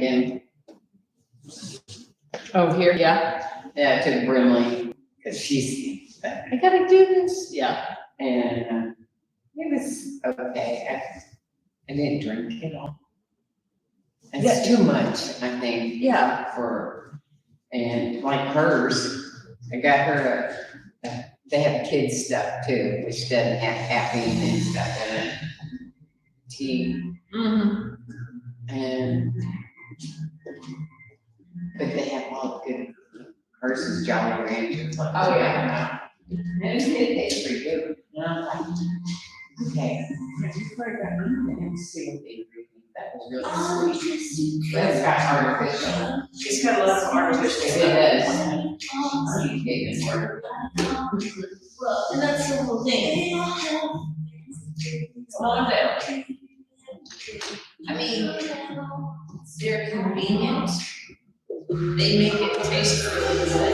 weekend. Oh, here, yeah. Yeah, to Brimley, because she's, I gotta do this. Yeah. and it was okay. I didn't drink at all. It's too much, I think, Yeah. and like hers, I got her, they have kids stuff too, which doesn't have caffeine and stuff in it. Tea, Mm-hmm. and, but they have all the good, hers is Jolly Rancher. Oh, yeah. And it tastes pretty good. And I'm like, okay, let's see what they bring. That was really sweet. That's got artificial. She's got a lot of artificial. It is. Well, and that's the whole thing. Slow down. I mean, they're convenient. They make it taste really good.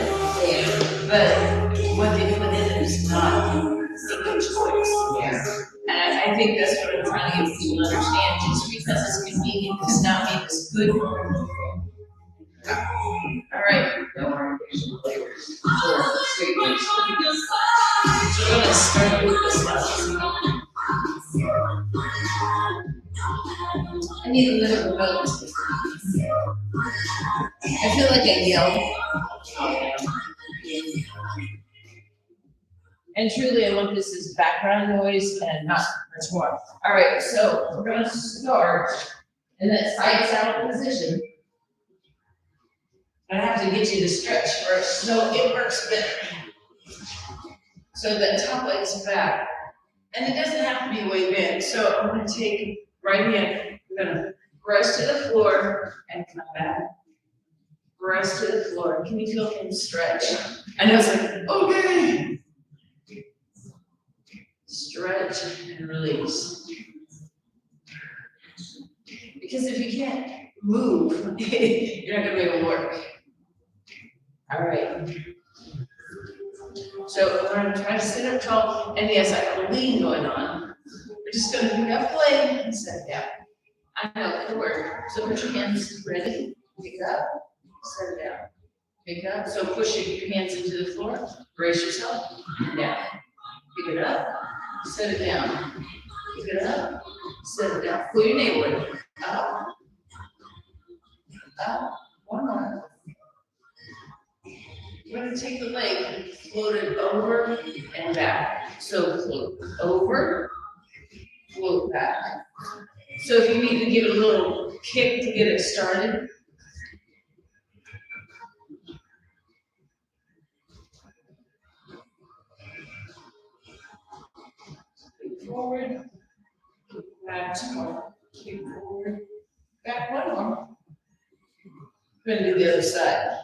But what they put in is not a good choice. Yeah. And I think that's what I'm trying to get people to understand. Just because it's convenient does not mean it's good for them. All right. No artificial flavors. Or sweeteners. So we're gonna start with this one. I need a little milk. I feel like I yelled. And truly, I want this as background noise and not much more. All right, so we're gonna start in that side saddle position. I have to get you to stretch first, so it works better. So the top leg's back, and it doesn't have to be way bent. So I'm gonna take right hand, I'm gonna rise to the floor and come back. Rise to the floor. Can you feel him stretch? I know it's like, okay. Stretch and release. Because if you can't move, you're not gonna be able to work. All right. So we're gonna try to sit up tall, and yes, I have a lean going on. We're just gonna pick up plane and set down. I know it'll work. So put your hands ready. Pick up, set it down. Pick up. So push your hands into the floor. Brace yourself. Down. Pick it up. Set it down. Pick it up. Set it down. Pull your navel in. Up. Up. One more. We're gonna take the leg and float it over and back. So float over, float back. So if you need to give it a little kick to get it started. Forward, back some more, kick forward, back one more. We're gonna do the other side.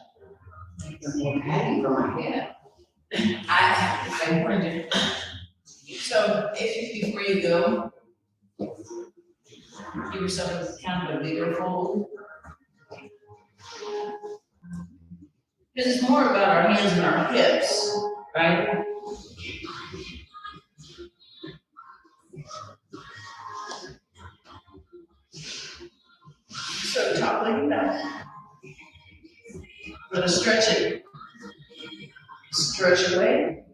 How do you go like that? I wanted to. So if before you go, give yourself a kind of a bigger fold. Because it's more about our hands and our hips, right? So top leg back. We're gonna stretch it. Stretch away.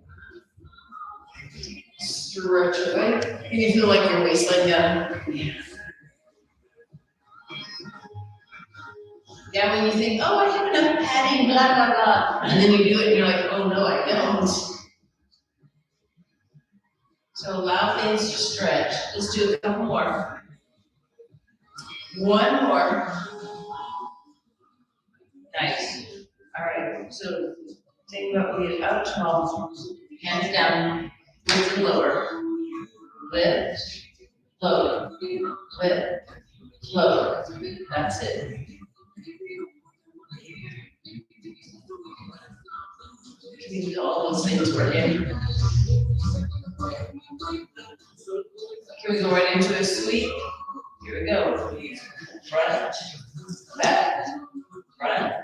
Stretch away. Can you feel like your waistline down? Yeah, when you think, oh, I have enough padding, blah, blah, blah. And then you do it and you're like, oh, no, I don't. So allow things to stretch. Let's do a couple more. One more. Nice. All right, so think about we get out tall, hands down, lift and lower. Lift, lower, lift, lower. That's it. Can you do all those things for you? Can we go right into a sweep? Here we go. Front, back, front.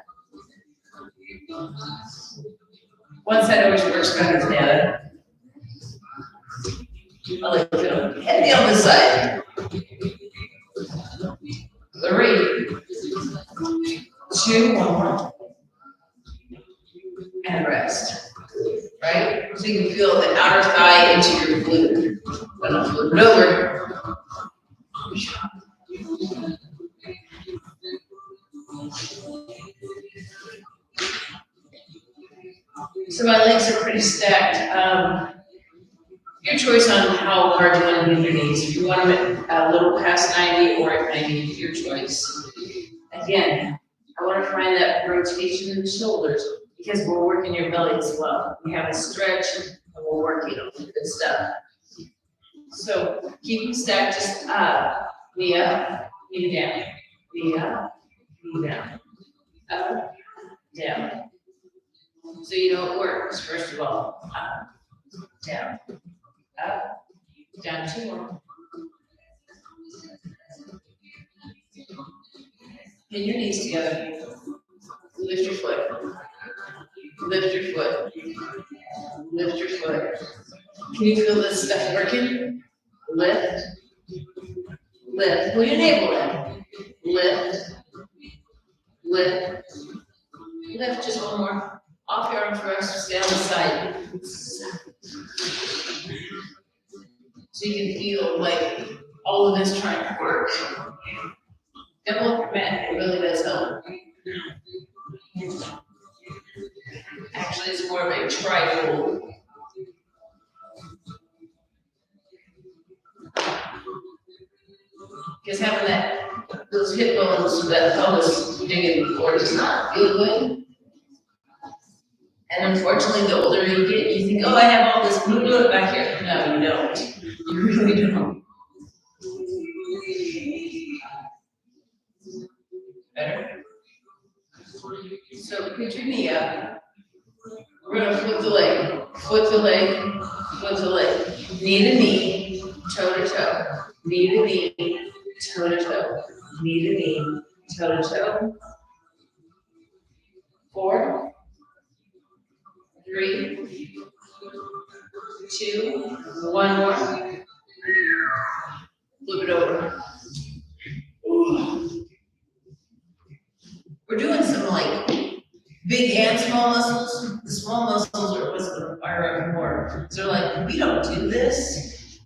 One side always works better than the other. I like to go heavy on this side. 3, 2, 1 more. And rest, right? So you can feel the outer thigh into your glute. Then I'll flip it over. So my legs are pretty stacked. Your choice on how hard you want to bend your knees. If you want them at a little past 90 or at 90, your choice. Again, I want to find that rotation in the shoulders because we're working your belly as well. We have a stretch and we're working on good stuff. So keep them stacked, just up, knee down, knee up, knee down, up, down. So you know it works, first of all, up, down, up, down, 2 more. Pin your knees together. Lift your foot. Lift your foot. Lift your foot. Can you feel this stuff working? Lift. Lift. Pull your navel in. Lift. Lift. Lift. Just one more. Off your arm thrust. Stay on the side. So you can feel like all of this trying to work. Double up your mat. It really does help. Actually, it's more of a triangle. Because having those hip bones, that pelvis digging the floor does not feel good. And unfortunately, the older you get, you think, oh, I have all this movement back here. No, you don't. You really don't. Better? So put your knee up. We're gonna flip the leg, foot to leg, foot to leg. Knee to knee, toe to toe. Knee to knee, toe to toe. Knee to knee, toe to toe. 4, 3, 2, 1 more. Flip it over. We're doing some like big and small muscles. The small muscles are what's going to fire up more. So they're like, we don't do this.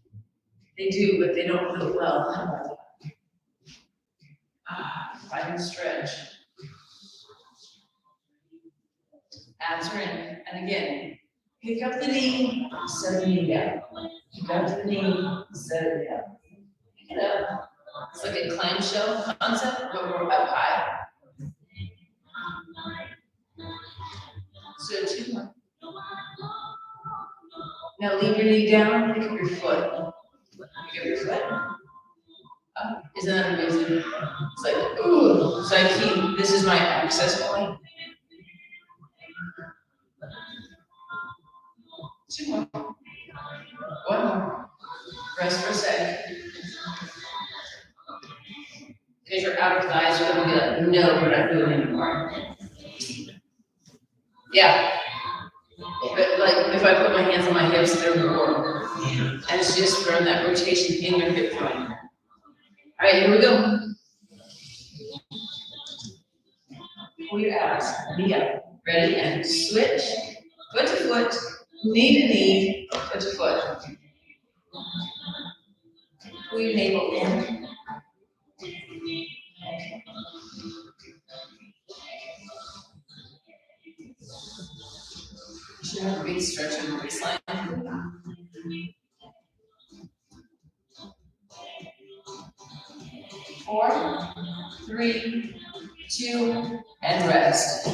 They do, but they don't do it well. How about that? Find and stretch. Abs are in. And again, pick up the knee, set the knee down. Pick up the knee, set it down. Pick it up. It's like a clamshell concept, but we're up high. So 2 more. Now leave your knee down, pick up your foot. Pick up your foot. Isn't that amazing? It's like, ooh, so I keep, this is my access point. 2 more. 1 more. Rest for a sec. Because your outer thighs are going to be like, no, we're not doing it anymore. Yeah. But like if I put my hands on my hips, they're more. And it's just from that rotation in your hip joint. All right, here we go. Pull your abs, knee up. Ready? And switch. Foot to foot, knee to knee, foot to foot. Pull your navel in. You should have a big stretch in the waistline. 4, 3, 2, and rest.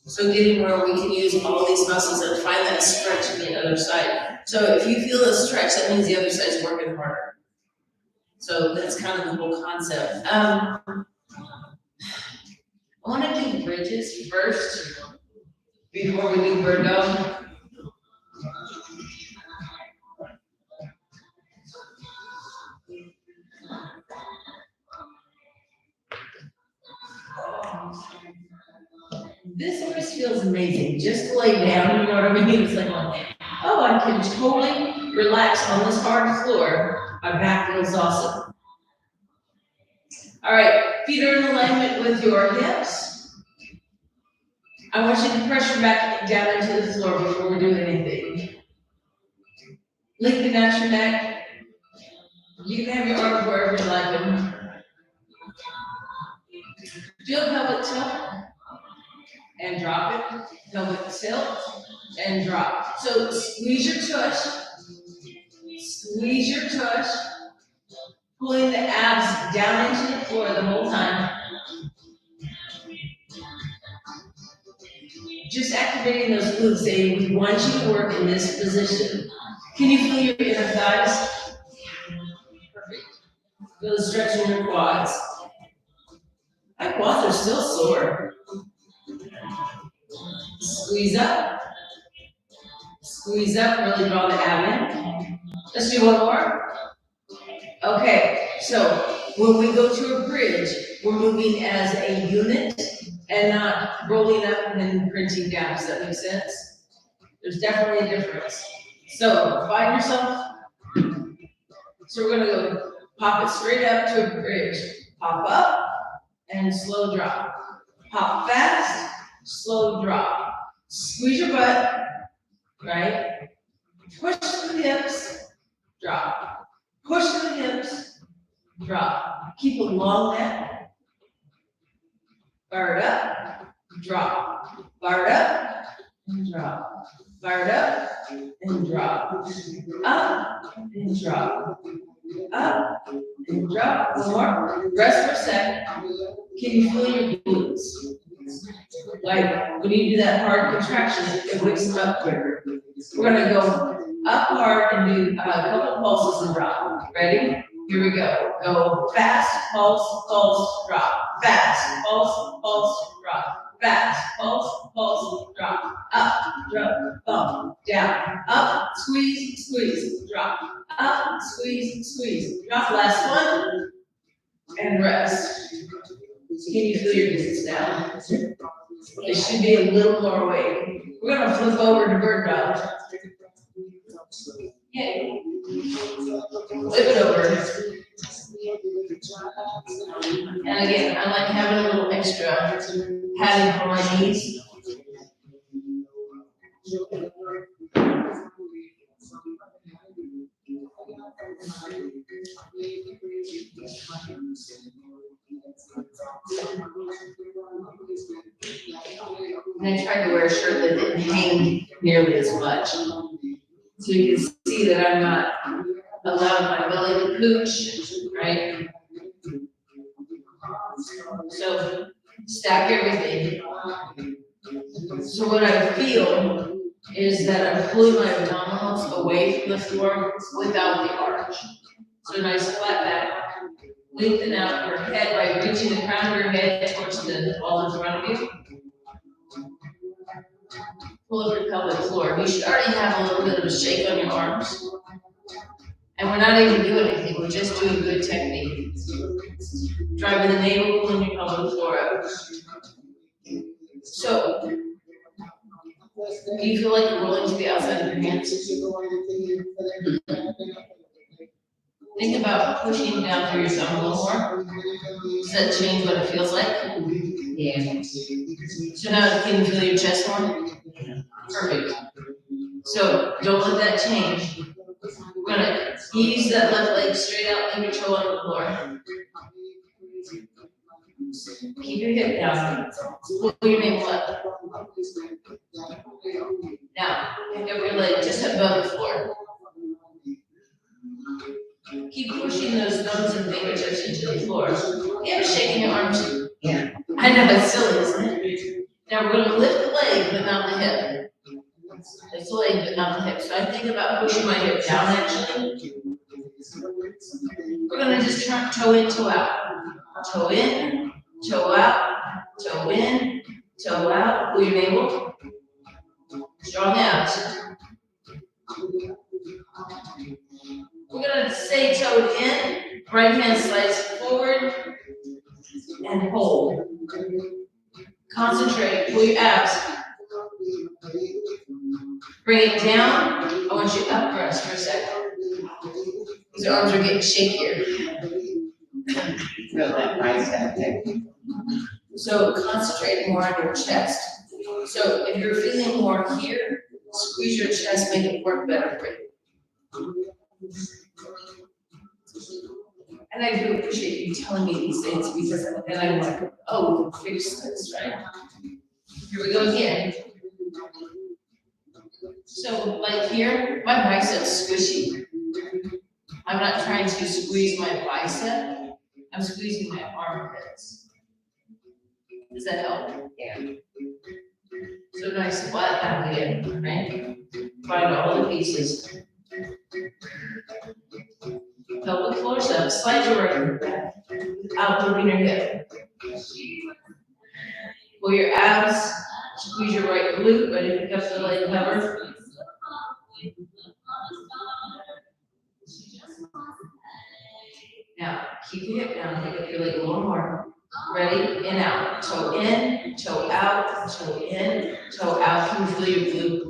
So getting where we can use all these muscles and find that stretch on the other side. So if you feel a stretch, that means the other side's working harder. So that's kind of the whole concept. I want to do bridges first before we do bird dog. This always feels amazing, just to lay down, you know what I mean? It's like, oh, I can totally relax on this hard floor. My back feels awesome. All right, Feet are in alignment with your hips. I want you to pressure back down into the floor before we do anything. Lengthen out your neck. You can have your arms wherever you like them. Feel pelvic tilt and drop it. Pelvic tilt and drop. So squeeze your tush. Squeeze your tush. Pulling the abs down into the floor the whole time. Just activating those glutes, saying we want you to work in this position. Can you feel your inner thighs? Perfect. Feel the stretch in your quads. My quads are still sore. Squeeze up. Squeeze up, really draw the ab in. Let's do one more. Okay, so when we go to a bridge, we're moving as a unit and not rolling up and then printing down. Does that make sense? There's definitely a difference. So find yourself. So we're gonna go pop it straight up to a bridge. Pop up and slow drop. Pop fast, slow drop. Squeeze your butt, right? Push to the hips, drop. Push to the hips, drop. Keep a long neck. Bar it up, drop. Bar it up, and drop. Bar it up, and drop. Up, and drop. Up, and drop. One more. Rest for a sec. Can you feel your glutes? Like when you do that hard contraction, it wakes them up quicker. We're gonna go up hard and do a couple pulses and drop. Ready? Here we go. Go fast, pulse, pulse, drop. Fast, pulse, pulse, drop. Fast, pulse, pulse, drop. Up, drop, bump, down. Up, squeeze, squeeze, drop. Up, squeeze, squeeze, drop. Last one. And rest. Can you feel your glutes now? It should be a little more weight. We're gonna flip over to bird dog. Yay. Flip it over. And again, I like having a little extra padding for my knees. And I tried to wear a shirt that didn't hang nearly as much. So you can see that I'm not allowing my belly to pooch, right? So stack everything. So what I feel is that I'm pulling my abdominals away from the floor without the arch. So nice flat back. Lengthen out your head by reaching the crown of your head towards the wall in front of you. Pull up your pelvic floor. You should already have a little bit of a shake on your arms. And we're not even doing anything, we're just doing good technique. Driving the navel, pulling your pelvic floor up. So, do you feel like you're rolling to the outside of your hands? Think about pushing down through your thumb a little more. Does that change what it feels like? Yeah. So now can you feel your chest more? Perfect. So don't let that change. We're gonna ease that left leg straight out, leave your toe on the floor. Keep your hip down. Pull your navel up. Now, pick up your leg just above the floor. Keep pushing those thumbs and fingertips into the floor. You have a shake in your arms. Yeah. I know, it's silly, isn't it? Now we're gonna lift the leg, but not the hip. Lift the leg, but not the hip. So I think about pushing my hip down, actually. We're gonna just turn toe in, toe out. Toe in, toe out, toe in, toe out. Pull your navel. Strong abs. We're gonna stay toed in. Right hand slides forward and hold. Concentrate. Pull your abs. Bring it down. I want you up thrust for a second. These arms are getting shakier. feel that bicep too. So concentrate more on your chest. So if you're feeling more here, squeeze your chest, make it work better for you. And I do appreciate you telling me these things because then I'm like, oh, we can fix this, right? Here we go again. So like here, my bicep's squishy. I'm not trying to squeeze my bicep, I'm squeezing my armpits. Does that help? Yeah. So nice flat back again, right? Find all the pieces. Pelvic floor up, slide your right back, out moving your hip. Pull your abs, squeeze your right glute, ready to pick up the leg cover. Now, keep your hip down, pick up your leg a little more. Ready, in, out, toe in, toe out, toe in, toe out. Can you feel your glute?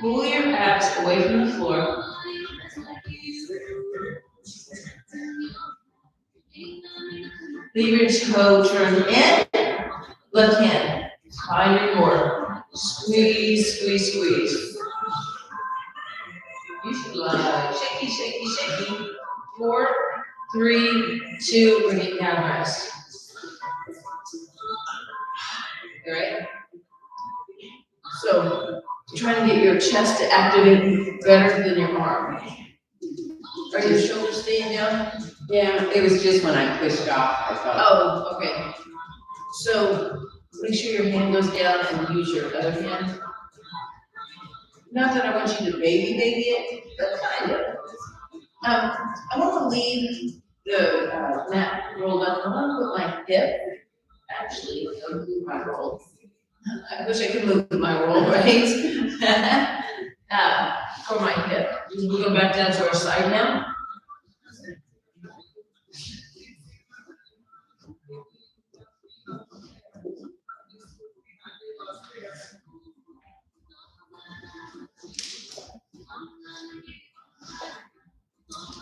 Pull your abs away from the floor. Leave your toe turn in, left hand, find your core. Squeeze, squeeze, squeeze. You should lie, shaky, shaky, shaky. 4, 3, 2, bring it down, rest. All right? So, trying to get your chest to activate better than your arm. Are your shoulders staying down? Yeah, it was just when I pushed off, I felt. Oh, okay. So, make sure your hand goes down and use your other hand. Not that I want you to baby it, but kind of. I want to leave the mat rolled up. I want to put my hip, actually, move my roll. I wish I could move my roll, right? For my hip. We go back down to our side now.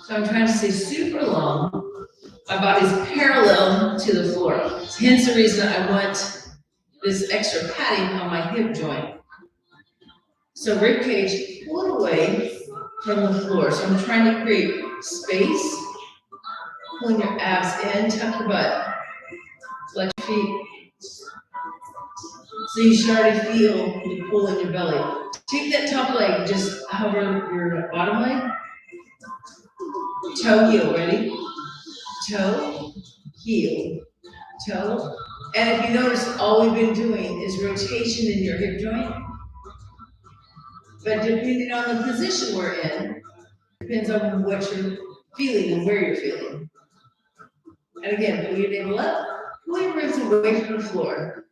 So I'm trying to stay super long. My body's parallel to the floor. Hence the reason I want this extra padding on my hip joint. So rib cage, pull it away from the floor. So I'm trying to create space. Pulling your abs in, tuck your butt. Flex your feet. So you should already feel the pull in your belly. Take that top leg, just hover your bottom leg. Toe, heel, ready? Toe, heel, toe. And if you notice, all we've been doing is rotation in your hip joint. But depending on the position we're in, depends on what you're feeling and where you're feeling. And again, pull your navel up, pull your ribs away from the floor.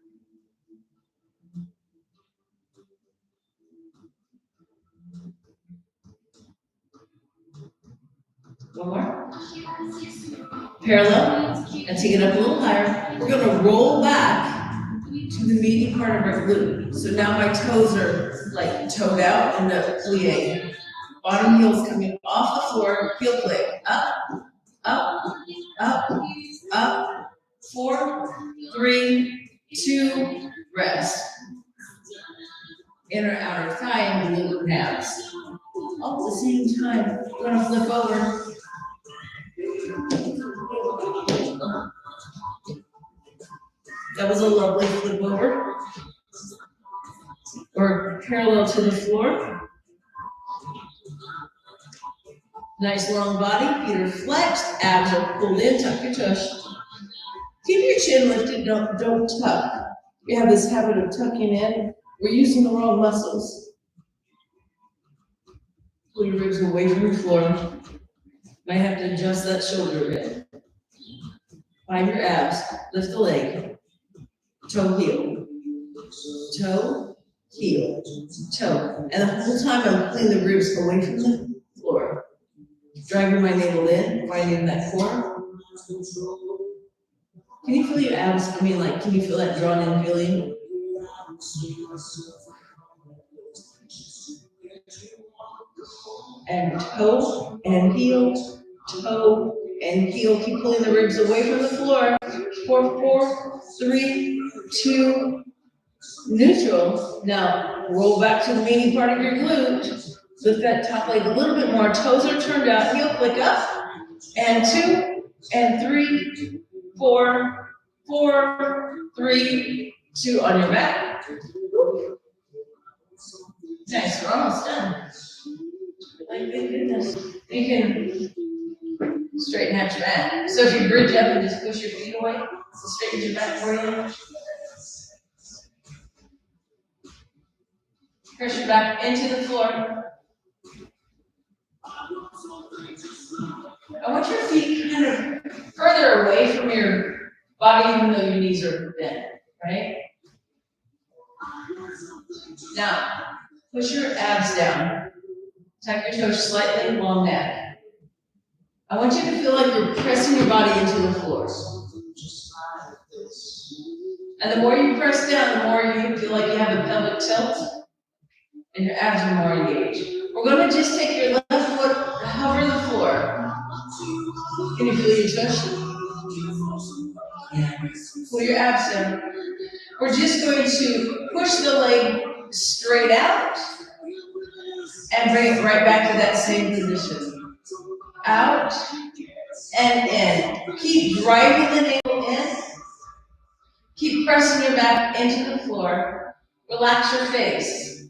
One more. Parallel, and take it up a little higher. We're gonna roll back to the meaty part of our glute. So now my toes are like toed out in the plie. Bottom heel's coming off the floor, heel plie. Up, up, up, up. 4, 3, 2, rest. Inner outer thigh and glute abs. All at the same time, we're gonna flip over. That was a lovely flip over. Or parallel to the floor. Nice long body, feet are flexed, abs are pulled in, tuck your tush. Keep your chin lifted, don't tuck. We have this habit of tucking in. We're using the wrong muscles. Pull your ribs away from the floor. Might have to adjust that shoulder a bit. Find your abs, lift the leg. Toe, heel. Toe, heel, toe. And the whole time I'm pulling the ribs away from the floor. Driving my navel in, finding that core. Can you feel your abs? Can you feel that drawn in feeling? And toe and heel toe and heel, keep pulling the ribs away from the floor. 4, 3, 2, neutral. Now, roll back to the meaty part of your glute. Lift that top leg a little bit more, toes are turned out, heel flick up, and 2, and 3, 4, 4, 3, 2 on your back. Nice, we're almost done. Like, thank goodness. You can straighten out your back. So if you bridge up and just push your feet away, it straightens your back for you. Press your back into the floor. I want your feet kind of further away from your body, even though your knees are bent, right? Now, push your abs down. Tuck your toes slightly, long neck. I want you to feel like you're pressing your body into the floor. And the more you press down, the more you feel like you have a pelvic tilt, and your abs are more engaged. We're going to just take your left foot, hover the floor. Can you feel your tush? Pull your abs down. We're just going to push the leg straight out and bring it right back to that same position. Out and in. Keep driving the navel in. Keep pressing your back into the floor. Relax your face.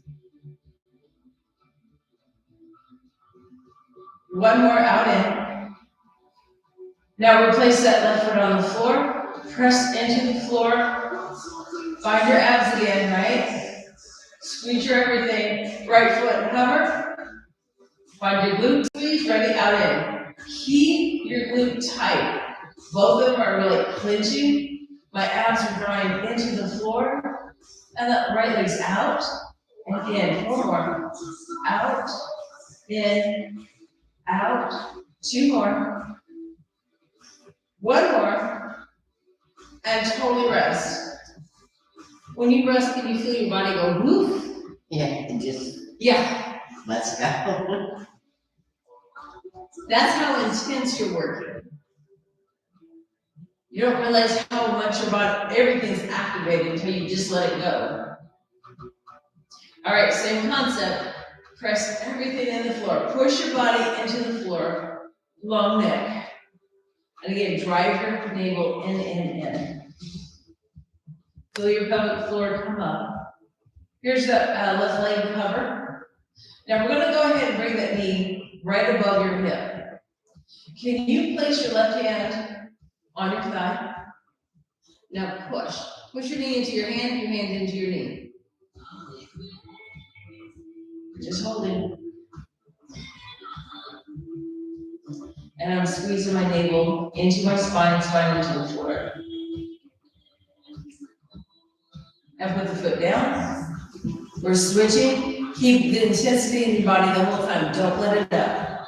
One more, out in. Now replace that left foot on the floor. Press into the floor. Find your abs again, right? Squeeze your everything. Right foot, hover. Find your glute squeeze, ready, out in. Keep your glute tight. Both of them are really clenching. My abs are drawing into the floor. And the right leg's out and in. 4 more. Out, in, out. 2 more. 1 more. And totally rest. When you rest, can you feel your body go woof? Yeah, and just, Yeah. let's go. That's how intense you're working. You don't realize how much your body, everything's activated until you just let it go. All right, same concept. Press everything in the floor. Push your body into the floor. Long neck. And again, drive your navel in. Feel your pelvic floor come up. Here's the left leg cover. Now we're going to go ahead and bring that knee right above your hip. Can you place your left hand on your thigh? Now push. Push your knee into your hand into your knee. Just holding. And I'm squeezing my navel into my spine into the floor. And put the foot down. We're switching. Keep the intensity in your body the whole time. Don't let it up.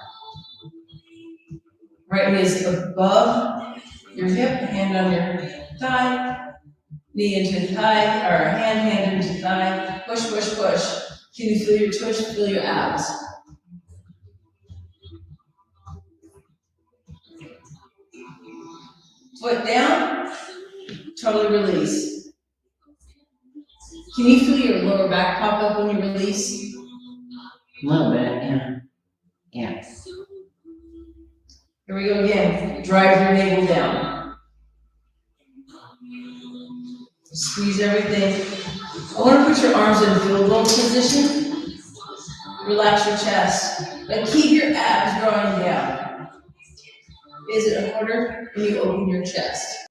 Right knee is above your hip, hand on your thigh, knee into thigh, or hand into thigh. Push, push, push. Can you feel your twitch? Feel your abs. Foot down, totally release. Can you feel your lower back pop up when you release? A little bit, yeah. Yeah. Here we go again. Drive your navel down. Squeeze everything. I want to put your arms in field goal position. Relax your chest. But keep your abs drawing down. Is it harder when you open your chest?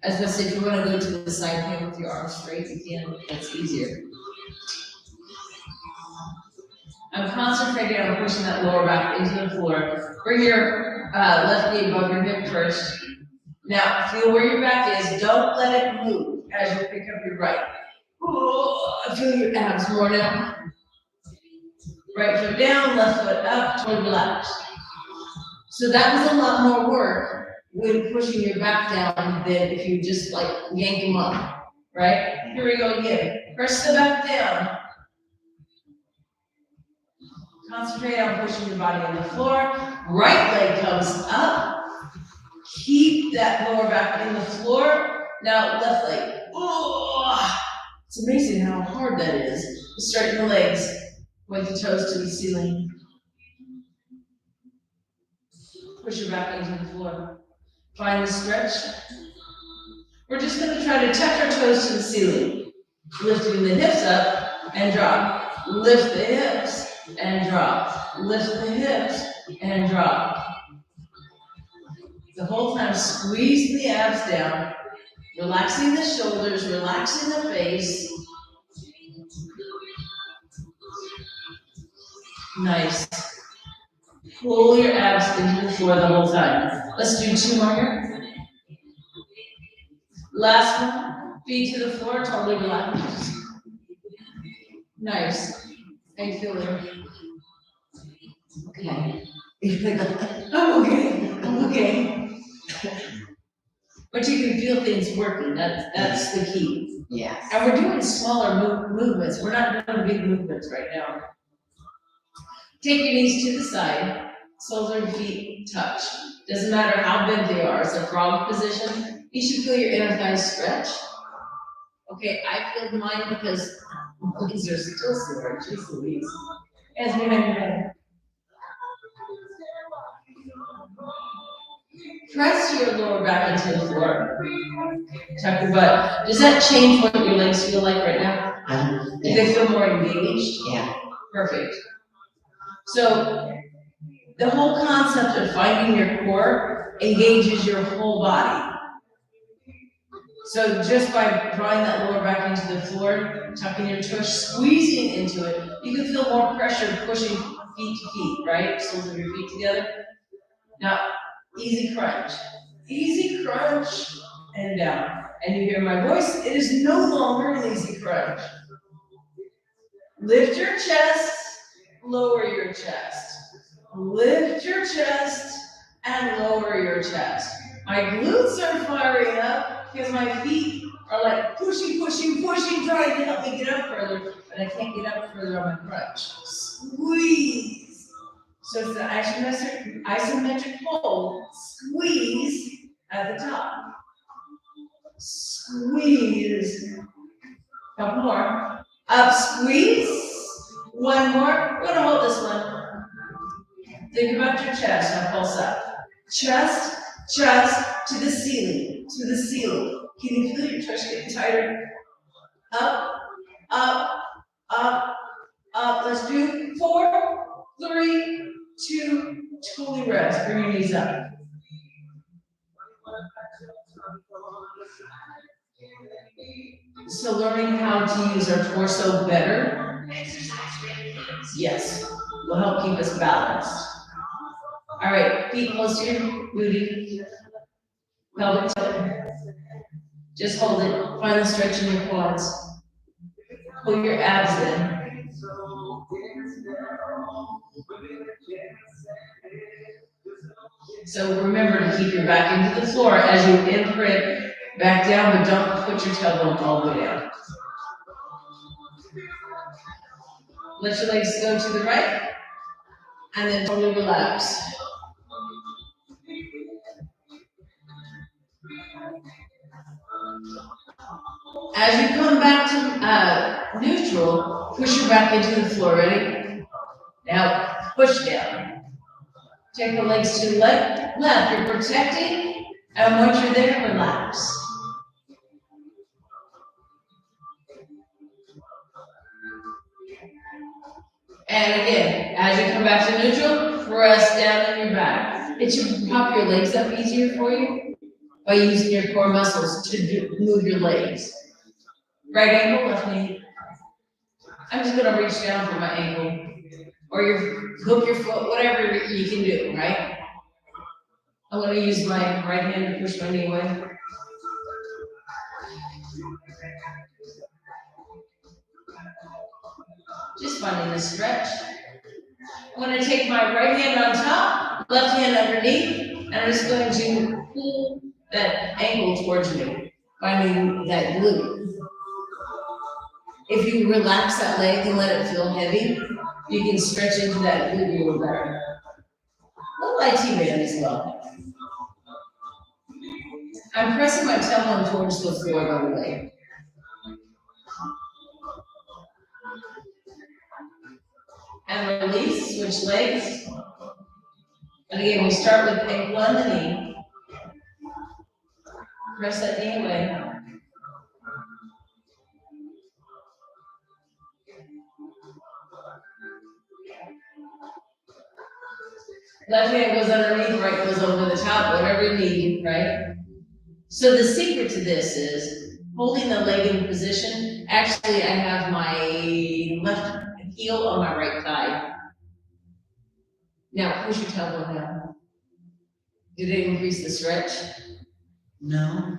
As I said, if you want to go to the side hand with your arms straight, you can. That's easier. I'm concentrating on pushing that lower back into the floor. Bring your left knee above your hip first. Now, feel where your back is. Don't let it move as you pick up your right. Oh, feel your abs more now. Right foot down, left foot up, totally relaxed. So that was a lot more work when pushing your back down than if you just like yank them up, right? Here we go again. Press the back down. Concentrate on pushing your body on the floor. Right leg comes up. Keep that lower back in the floor. Now left leg. Oh, it's amazing how hard that is. Straighten the legs. Point the toes to the ceiling. Push your back into the floor. Find the stretch. We're just going to try to touch our toes to the ceiling. Lifting the hips up and drop. Lift the hips and drop. Lift the hips and drop. The whole time squeeze the abs down. Relaxing the shoulders, relaxing the face. Nice. Pull your abs into the floor the whole time. Let's do 2 more here. Last one. Feet to the floor, totally relaxed. Nice. How you feel there? Okay. I'm okay. But you can feel things working. That's the key. Yes. And we're doing smaller movements. We're not doing big movements right now. Take your knees to the side. Soles of your feet touch. Doesn't matter how bent they are. It's a frog position. You should feel your inner thighs stretch. Okay, I feel mine because these are still sore. Jeez Louise. Hands behind your head. Press your lower back into the floor. Tuck your butt. Does that change what your legs feel like right now? Do they feel more engaged? Yeah. Perfect. So, the whole concept of finding your core engages your whole body. So just by drawing that lower back into the floor, tucking your tush, squeezing into it, you can feel more pressure pushing feet to feet, right? Soles of your feet together. Now, easy crunch. Easy crunch and down. And you hear my voice, it is no longer an easy crunch. Lift your chest, lower your chest. Lift your chest and lower your chest. My glutes are firing up because my feet are like pushing, trying to help me get up further, but I can't get up further on my crunch. Squeeze. So it's an isometric hold. Squeeze at the top. Squeeze. Couple more. Up, squeeze. One more. We're gonna hold this one. Think about your chest. Now pulse up. Chest to the ceiling. To the ceiling. Can you feel your chest getting tighter? Up, up, up, up. Let's do 4, 3, 2, totally rest. Bring your knees up. So learning how to use our torso better. Yes, will help keep us balanced. All right, feet close to your booty. Pelvic tilt. Just hold it. Find the stretch in your quads. Pull your abs in. So remember to keep your back into the floor as you imprint back down, but don't put your tailbone all the way down. Let your legs go to the right, and then totally relax. As you come back to neutral, push your back into the floor. Ready? Now push down. Take the legs to the left. You're protecting, and once you're there, relax. And again, as you come back to neutral, press down on your back. It should pop your legs up easier for you by using your core muscles to move your legs. Right ankle, left knee. I'm just gonna reach down for my ankle. Or hook your foot, whatever you can do, right? I'm gonna use my right hand to push my knee away. Just finding the stretch. I'm gonna take my right hand on top, left hand underneath, and I'm just going to pull that ankle towards me, finding that glute. If you relax that leg and let it feel heavy, you can stretch into that glute a little better. A little IT band as well. I'm pressing my tailbone towards the floor, by the way. And release, switch legs. And again, we start with ankle on the knee. Press that knee away. Left hand goes underneath, right goes over the top, whatever you need, right? So the secret to this is holding the leg in position. Actually, I have my left heel on my right thigh. Now, push your tailbone down. Did it increase the stretch? No,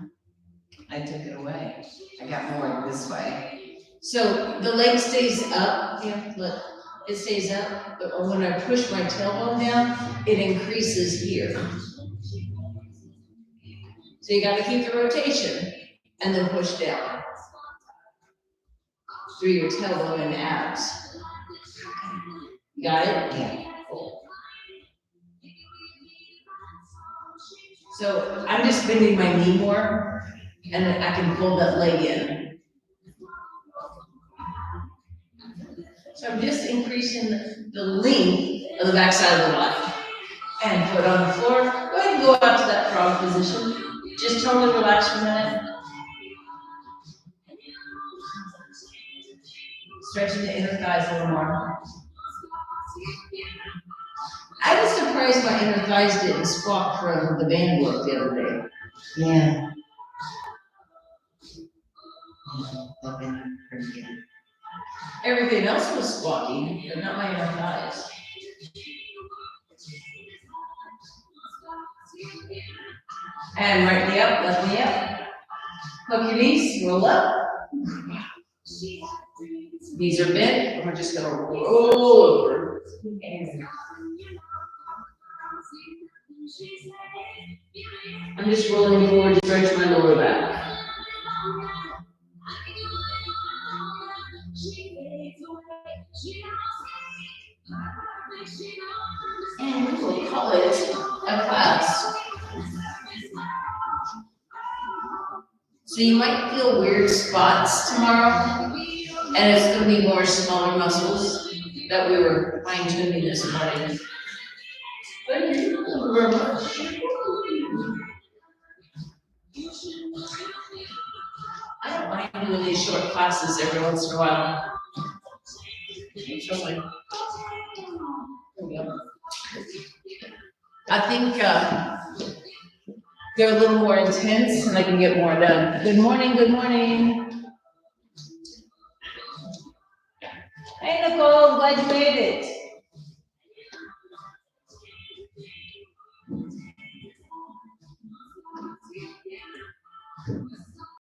I took it away. I got more this way. So the leg stays up, yeah, look, it stays up, but when I push my tailbone down, it increases here. So you gotta keep the rotation and then push down through your tailbone and abs. You got it? Yeah. Cool. So I'm just bending my knee more and then I can pull that leg in. So I'm just increasing the length of the backside of the body. And put on the floor. Go ahead and go out to that frog position. Just totally relax for a minute. Stretching the inner thighs a little more. I was surprised my inner thighs didn't squat from the band work the other day. Yeah. They've been pretty good. Everything else was squatting, but not my inner thighs. And right knee up, left knee up. Hook your knees, roll up. Knees are bent, and we're just gonna roll over. I'm just rolling forward to stretch my lower back. And we will call it a class. So you might feel weird spots tomorrow, and it's gonna be more smaller muscles that we were fine tuning this morning. But you're doing very much. I don't mind doing these short classes every once in a while. So like, there we go. I think they're a little more intense and I can get more done. Good morning, good morning. Hey Nicole, glad you made it.